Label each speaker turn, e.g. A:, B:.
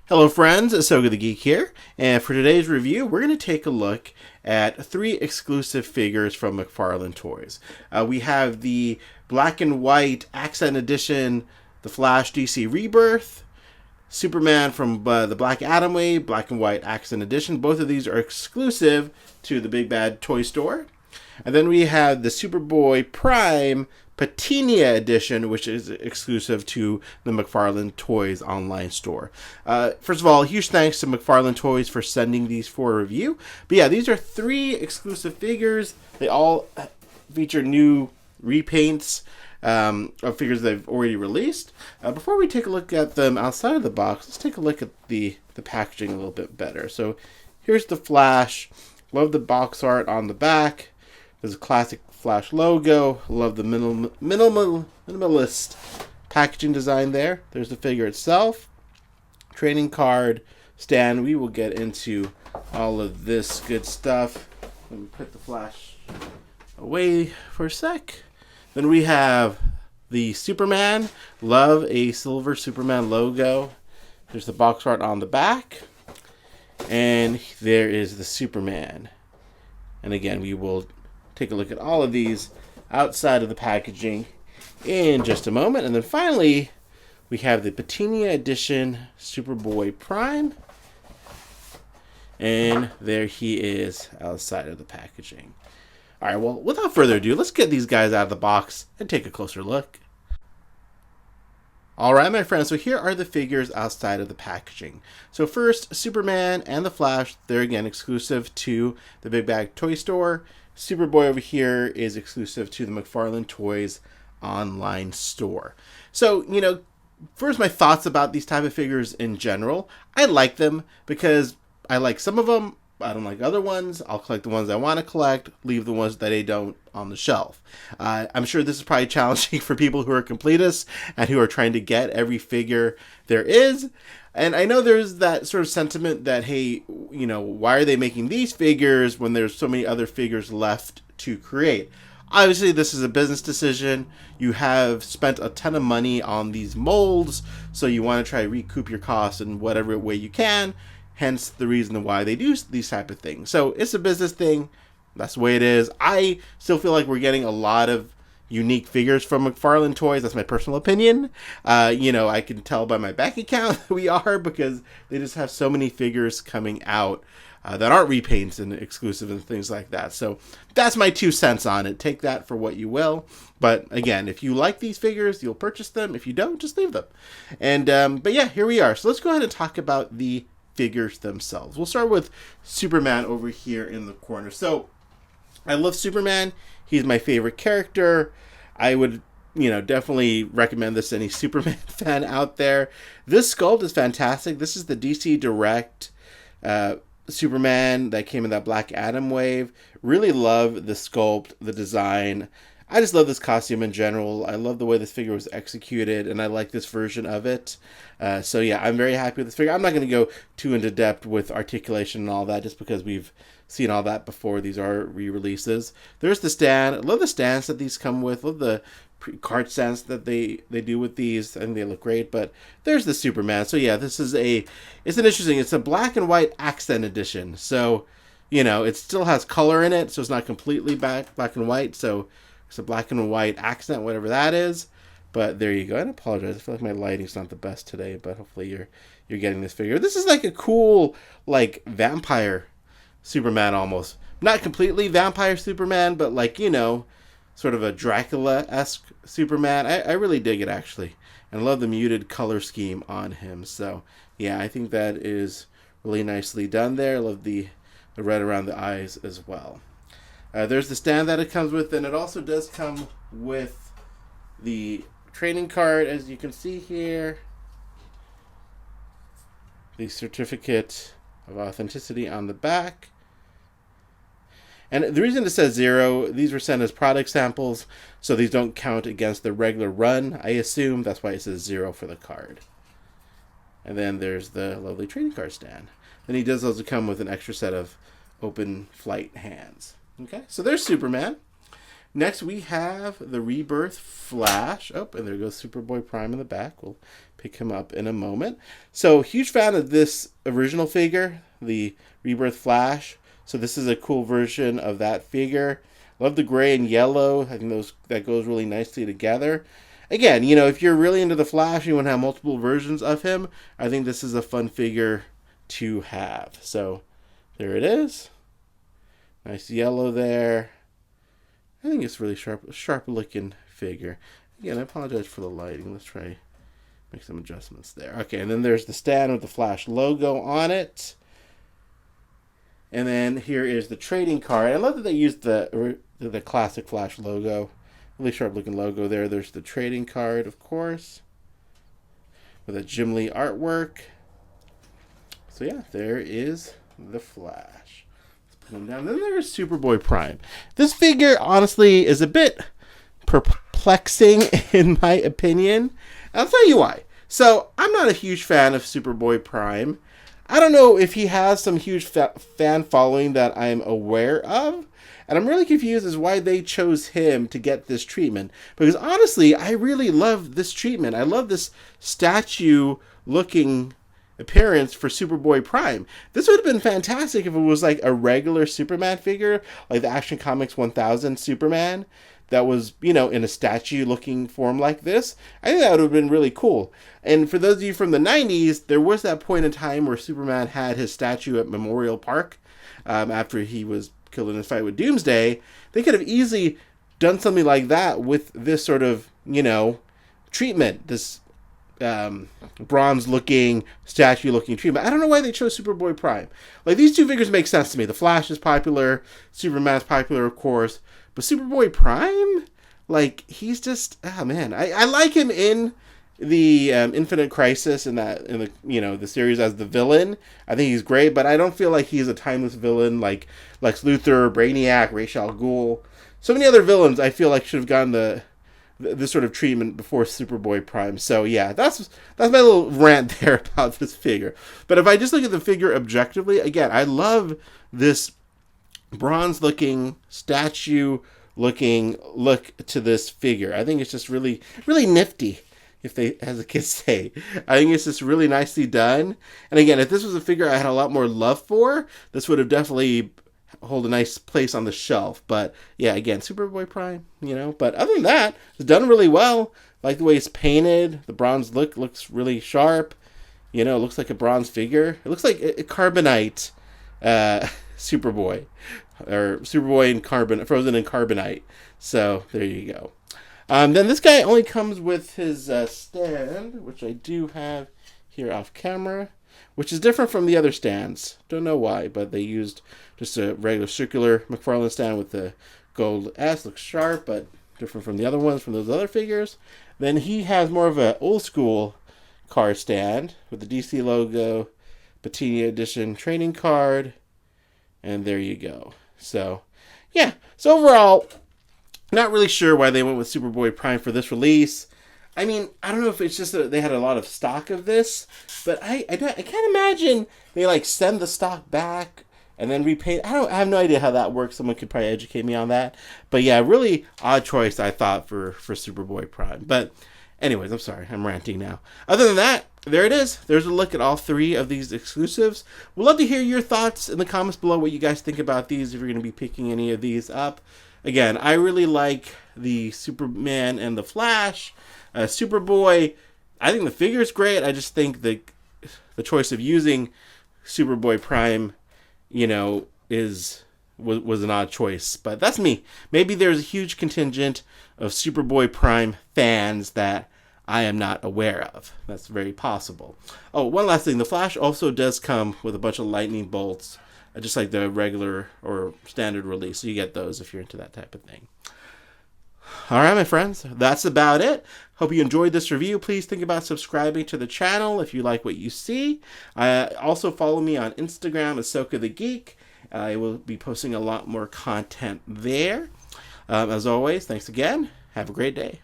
A: Hello friends, Asoka the Geek here, and for today's review, we're going to take a look at 3 exclusive figures from McFarlane Toys. We have the black and white accent edition, the Flash DC Rebirth, Superman from the Black Adam Wave, black and white accent edition. Both of these are exclusive to the Big Bad Toy Store. And then we have the Superboy Prime Patinia edition, which is exclusive to the McFarlane Toys online store. First of all, huge thanks to McFarlane Toys for sending these for review. But yeah, these are 3 exclusive figures. They all feature new repaints of figures they've already released. Before we take a look at them outside of the box, let's take a look at the packaging a little bit better. So here's the Flash. Love the box art on the back. There's a classic Flash logo. Love the minimalist packaging design there. There's the figure itself. Trading card stand. We will get into all of this good stuff. Let me put the Flash away for a sec. Then we have the Superman. Love a silver Superman logo. There's the box art on the back. And there is the Superman. And again, we will take a look at all of these outside of the packaging in just a moment. And then finally, we have the Patinia edition Superboy Prime. And there he is outside of the packaging. All right, well, without further ado, let's get these guys out of the box and take a closer look. All right, my friends, so here are the figures outside of the packaging. So first, Superman and the Flash, they're again exclusive to the Big Bad Toy Store. Superboy over here is exclusive to the McFarlane Toys online store. So, you know, first my thoughts about these type of figures in general. I like them because I like some of them. I don't like other ones. I'll collect the ones I want to collect, leave the ones that I don't on the shelf. I'm sure this is probably challenging for people who are completists and who are trying to get every figure there is. And I know there's that sort of sentiment that, hey, you know, why are they making these figures when there's so many other figures left to create? Obviously, this is a business decision. You have spent a ton of money on these molds, so you want to try to recoup your costs in whatever way you can. Hence the reason why they do these type of things. So it's a business thing. That's the way it is. I still feel like we're getting a lot of unique figures from McFarlane Toys. That's my personal opinion. You know, I can tell by my bank account we are, because they just have so many figures coming out that aren't repaints and exclusive and things like that. So that's my 2 cents on it. Take that for what you will. But again, if you like these figures, you'll purchase them. If you don't, just leave them. And but yeah, here we are. So let's go ahead and talk about the figures themselves. We'll start with Superman over here in the corner. So I love Superman. He's my favorite character. I would, you know, definitely recommend this to any Superman fan out there. This sculpt is fantastic. This is the DC Direct Superman that came in that Black Adam wave. Really love the sculpt, the design. I just love this costume in general. I love the way this figure was executed, and I like this version of it. So yeah, I'm very happy with this figure. I'm not going to go too into depth with articulation and all that, just because we've seen all that before. These are re-releases. There's the stand. I love the stands that these come with. Love the card stands that they do with these. I think they look great. But there's the Superman. So yeah, this is it's a black and white accent edition. So, you know, it still has color in it, so it's not completely black and white. So it's a black and white accent, whatever that is. But there you go. I apologize. I feel like my lighting's not the best today, but hopefully you're getting this figure. This is like a cool, like, vampire Superman almost. Not completely vampire Superman, but like, you know, sort of a Dracula-esque Superman. I really dig it, actually. And I love the muted color scheme on him. So, yeah, I think that is really nicely done there. I love the red around the eyes as well. There's the stand that it comes with, and it also does come with the trading card, as you can see here. The certificate of authenticity on the back. And the reason it says 0, these were sent as product samples, so these don't count against the regular run, I assume. That's why it says 0 for the card. And then there's the lovely trading card stand. Then he does also come with an extra set of open flight hands. Okay, so there's Superman. Next, we have the Rebirth Flash. Oh, and there goes Superboy Prime in the back. We'll pick him up in a moment. So, huge fan of this original figure, the Rebirth Flash. So, this is a cool version of that figure. Love the gray and yellow. I think that goes really nicely together. Again, you know, if you're really into the Flash and you want to have multiple versions of him, I think this is a fun figure to have. So, there it is. Nice yellow there. I think it's really sharp looking figure. Again, I apologize for the lighting. Let's try make some adjustments there. Okay, and then there's the stand with the Flash logo on it. And then here is the trading card. I love that they used the classic Flash logo. Really sharp looking logo there. There's the trading card, of course, with a Jim Lee artwork. So yeah, there is the Flash. Down. Then there's Superboy Prime. This figure, honestly, is a bit perplexing in my opinion. I'll tell you why. So, I'm not a huge fan of Superboy Prime. I don't know if he has some huge fan following that I'm aware of. And I'm really confused as why they chose him to get this treatment. Because honestly, I really love this treatment. I love this statue-looking appearance for Superboy Prime. This would have been fantastic if it was like a regular Superman figure, like the Action Comics 1000 Superman that was, you know, in a statue looking form like this. I think that would have been really cool. And for those of you from the 90s, there was that point in time where Superman had his statue at Memorial Park after he was killed in a fight with Doomsday. They could have easily done something like that with this sort of, you know, treatment, this bronze-looking, statue-looking treatment. I don't know why they chose Superboy Prime. Like, these two figures make sense to me. The Flash is popular, Superman's popular, of course, but Superboy Prime, like, he's just, oh man, I like him in the Infinite Crisis in the you know, the series as the villain. I think he's great, but I don't feel like he's a timeless villain like Lex Luthor, Brainiac, Ra's al Ghul. So many other villains I feel like should have gotten this sort of treatment before Superboy Prime. So yeah, that's my little rant there about this figure. But if I just look at the figure objectively, again, I love this bronze-looking, statue-looking look to this figure. I think it's just really, really nifty, as the kids say. I think it's just really nicely done. And again, if this was a figure I had a lot more love for, this would have definitely hold a nice place on the shelf. But yeah, again, Superboy Prime, you know. But other than that, it's done really well. I like the way it's painted. The bronze look looks really sharp. You know, it looks like a bronze figure. It looks like a carbonite Superboy. Or Superboy frozen in carbonite. So there you go. Then this guy only comes with his stand, which I do have here off camera, which is different from the other stands. Don't know why, but they used just a regular circular McFarlane stand with the gold S. Looks sharp, but different from the other ones, from those other figures. Then he has more of an old school card stand with the DC logo, Patina Edition trading card, and there you go. So, yeah. So overall, not really sure why they went with Superboy Prime for this release. I mean, I don't know if it's just that they had a lot of stock of this, but I can't imagine they like send the stock back and then repaint. I have no idea how that works. Someone could probably educate me on that. But yeah, really odd choice I thought for Superboy Prime. But anyways, I'm sorry, I'm ranting now. Other than that, there it is. There's a look at all three of these exclusives. We'd love to hear your thoughts in the comments below, what you guys think about these, if you're going to be picking any of these up. Again, I really like the Superman and the Flash. Superboy, I think the figure's great. I just think the choice of using Superboy Prime, you know, was an odd choice. But that's me. Maybe there's a huge contingent of Superboy Prime fans that I am not aware of. That's very possible. Oh, one last thing. The Flash also does come with a bunch of lightning bolts, just like the regular or standard release. So you get those if you're into that type of thing. All right, my friends, that's about it. Hope you enjoyed this review. Please think about subscribing to the channel if you like what you see. Also follow me on Instagram, Asoka the Geek. I will be posting a lot more content there. As always, thanks again. Have a great day.